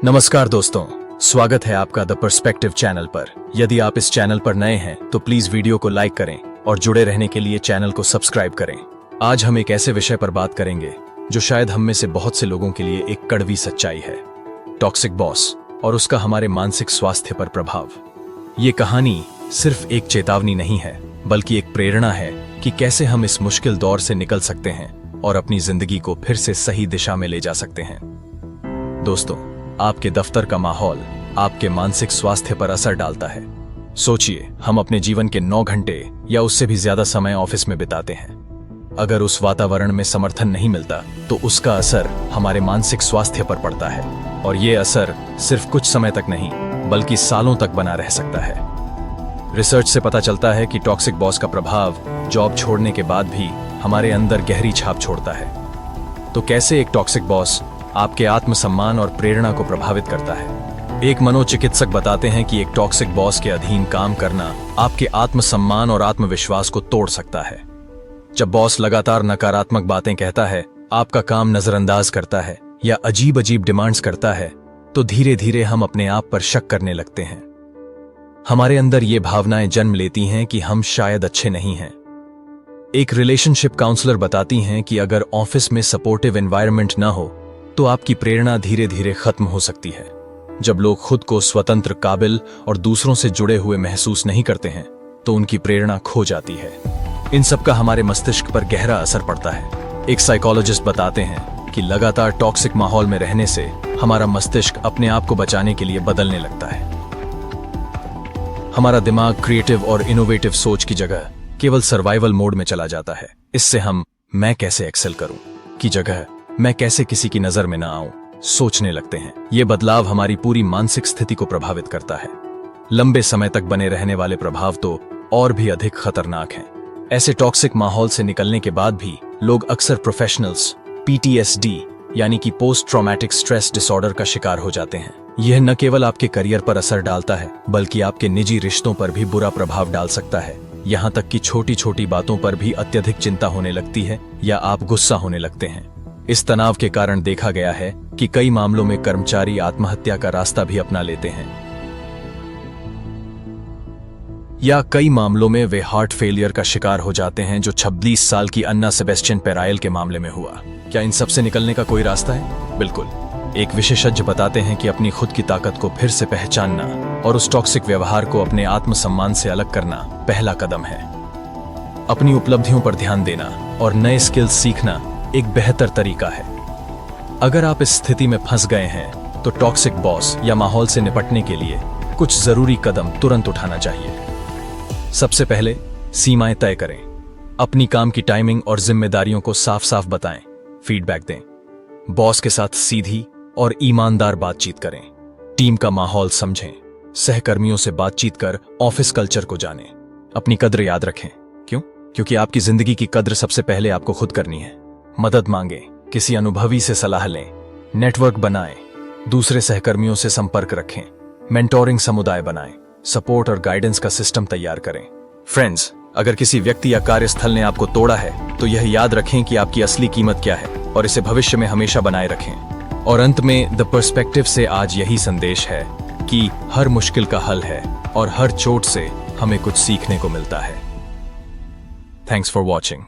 नमस्कार दोस्तों, स्वागत है आपका द पर्सपेक्टिव चैनल पर। यदि आप इस चैनल पर नए हैं तो प्लीज वीडियो को लाइक करें और जुड़े रहने के लिए चैनल को सब्सक्राइब करें। आज हम एक ऐसे विषय पर बात करेंगे जो शायद हम में से बहुत से लोगों के लिए एक कड़वी सच्चाई है, टॉक्सिक बॉस और उसका हमारे मानसिक स्वास्थ्य पर प्रभाव। ये कहानी सिर्फ एक चेतावनी नहीं है, बल्कि एक प्रेरणा है कि कैसे हम इस मुश्किल दौर से निकल सकते हैं और अपनी जिंदगी को फिर से सही दिशा में ले जा सकते हैं। दोस्तों, आपके दफ्तर का माहौल आपके मानसिक स्वास्थ्य पर असर डालता है। सोचिए, हम अपने जीवन के 9 घंटे या उससे भी ज्यादा समय ऑफिस में बिताते हैं। अगर उस वातावरण में समर्थन नहीं मिलता तो उसका असर हमारे मानसिक स्वास्थ्य पर पड़ता है, और ये असर सिर्फ कुछ समय तक नहीं बल्कि सालों तक बना रह सकता है। रिसर्च से पता चलता है कि टॉक्सिक बॉस का प्रभाव जॉब छोड़ने के बाद भी हमारे अंदर गहरी छाप छोड़ता है। तो कैसे एक टॉक्सिक बॉस आपके आत्मसम्मान और प्रेरणा को प्रभावित करता है? एक मनोचिकित्सक बताते हैं कि एक टॉक्सिक बॉस के अधीन काम करना आपके आत्मसम्मान और आत्मविश्वास को तोड़ सकता है। जब बॉस लगातार नकारात्मक बातें कहता है, आपका काम नजरअंदाज करता है या अजीब अजीब डिमांड्स करता है, तो धीरे धीरे हम अपने आप पर शक करने लगते हैं। हमारे अंदर ये भावनाएं जन्म लेती हैं कि हम शायद अच्छे नहीं हैं। एक रिलेशनशिप काउंसलर बताती हैं कि अगर ऑफिस में सपोर्टिव एनवायरनमेंट ना हो तो आपकी प्रेरणा धीरे धीरे खत्म हो सकती है। जब लोग खुद को स्वतंत्र, काबिल और दूसरों से जुड़े हुए महसूस नहीं करते हैं तो उनकी प्रेरणा खो जाती है। इन सब का हमारे मस्तिष्क पर गहरा असर पड़ता है। एक साइकोलॉजिस्ट बताते हैं कि लगातार टॉक्सिक माहौल में रहने से हमारा मस्तिष्क अपने आप को बचाने के लिए बदलने लगता है। हमारा दिमाग क्रिएटिव और इनोवेटिव सोच की जगह केवल सर्वाइवल मोड में चला जाता है। इससे हम मैं कैसे एक्सेल करूं की जगह मैं कैसे किसी की नजर में ना आऊं सोचने लगते हैं। यह बदलाव हमारी पूरी मानसिक स्थिति को प्रभावित करता है। लंबे समय तक बने रहने वाले प्रभाव तो और भी अधिक खतरनाक हैं। ऐसे टॉक्सिक माहौल से निकलने के बाद भी लोग अक्सर प्रोफेशनल्स PTSD यानी कि पोस्ट ट्रॉमेटिक स्ट्रेस डिसऑर्डर का शिकार हो जाते हैं। यह न केवल आपके करियर पर असर डालता है बल्कि आपके निजी रिश्तों पर भी बुरा प्रभाव डाल सकता है। यहाँ तक कि छोटी छोटी बातों पर भी अत्यधिक चिंता होने लगती है या आप गुस्सा होने लगते हैं। इस तनाव के कारण देखा गया है कि कई मामलों में कर्मचारी आत्महत्या का रास्ता भी अपना लेते हैं, या कई मामलों में वे हार्ट फेलियर का शिकार हो जाते हैं, जो 26 साल की अन्ना सेबेस्टियन पेराइल के मामले में हुआ। क्या इन सब से निकलने का कोई रास्ता है? बिल्कुल। एक विशेषज्ञ बताते हैं कि अपनी खुद की ताकत को फिर से पहचानना और उस टॉक्सिक व्यवहार को अपने आत्मसम्मान से अलग करना पहला कदम है। अपनी उपलब्धियों पर ध्यान देना और नए स्किल्स सीखना एक बेहतर तरीका है। अगर आप इस स्थिति में फंस गए हैं तो टॉक्सिक बॉस या माहौल से निपटने के लिए कुछ जरूरी कदम तुरंत उठाना चाहिए। सबसे पहले सीमाएं तय करें। अपनी काम की टाइमिंग और जिम्मेदारियों को साफ साफ बताएं, फीडबैक दें। बॉस के साथ सीधी और ईमानदार बातचीत करें। टीम का माहौल समझें। सहकर्मियों से बातचीत कर ऑफिस कल्चर को जानें। अपनी कद्र याद रखें। क्यों? क्योंकि आपकी जिंदगी की कद्र सबसे पहले आपको खुद करनी है। मदद मांगें, किसी अनुभवी से सलाह लें, नेटवर्क बनाएं, दूसरे सहकर्मियों से संपर्क रखें, मेंटोरिंग समुदाय बनाएं, सपोर्ट और गाइडेंस का सिस्टम तैयार करें। फ्रेंड्स, अगर किसी व्यक्ति या कार्यस्थल ने आपको तोड़ा है तो यह याद रखें कि आपकी असली कीमत क्या है और इसे भविष्य में हमेशा बनाए रखें। और अंत में द पर्सपेक्टिव से आज यही संदेश है कि हर मुश्किल का हल है और हर चोट से हमें कुछ सीखने को मिलता है। Thanks for watching.